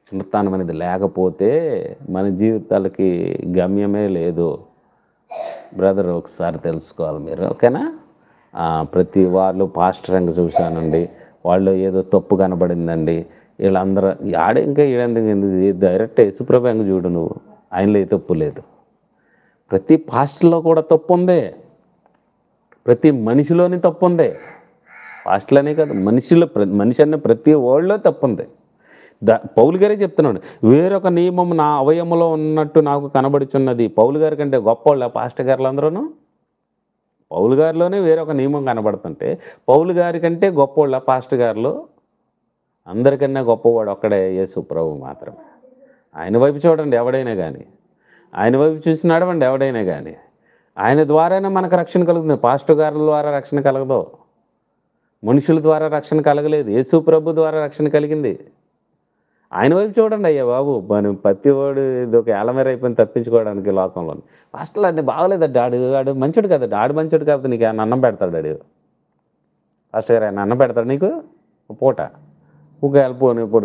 పునరుత్థానం అనేది లేకపోతే మన జీవితాలకి గమ్యమే లేదు. బ్రదర్ ఒకసారి తెలుసుకోవాలి మీరు, ఓకేనా? ప్రతి వాళ్ళు పాస్టర్ అంగ చూశానండి, వాళ్ళు ఏదో తప్పు కనబడిందండి, వీళ్ళందరూ ఆడ ఇంకా ఎందుకు డైరెక్ట్ యేసుప్రభు అంగ చూడు, నువ్వు ఆయనలో ఏ తప్పు లేదు. ప్రతి పాస్టర్లో కూడా తప్పు ఉంది, ప్రతి మనిషిలోని తప్పు ఉంది. పాస్టర్లనే కాదు, మనిషి అన్న ప్రతి వాళ్ళలో తప్పు ఉంది. పౌలు గారే చెప్తున్నాడు, వేరొక నియమం నా అవయములో ఉన్నట్టు నాకు కనబడుచున్నది. పౌలు గారి కంటే గొప్పవాళ్ళ పాస్టర్ గారులు అందరూను? పౌలు గారిలోనే వేరొక నియమం కనబడుతుంటే పౌలు గారి కంటే గొప్పవాళ్ళ పాస్టర్ గారులు? అందరికన్నా గొప్పవాడు ఒక్కడే, యేసు ప్రభు మాత్రమే. ఆయన వైపు చూడండి ఎవడైనా కానీ, ఆయన వైపు చూసి నడవండి ఎవడైనా కానీ. ఆయన ద్వారానే మనకు రక్షణ కలుగుతుంది. పాస్టర్ గారుల ద్వారా రక్షణ కలగదు, మనుషుల ద్వారా రక్షణ కలగలేదు, యేసు ప్రభు ద్వారా రక్షణ కలిగింది. ఆయన వైపు చూడండి అయ్యా బాబు. మనం ప్రతివాడు ఇది ఒక ఏలమేర అయిపోయింది తప్పించుకోవడానికి లోకంలో. పాస్టర్లు అన్నీ బాగోలేదండి, ఆడు మంచోడు కదండి, ఆడు మంచోడు కాకపోతే నీకు ఆయన అన్నం పెడతాడు. పాస్టర్ గారు ఆయన అన్నం పెడతాడు నీకు పూట? ఒక వెళ్ళిపోని ఇప్పుడు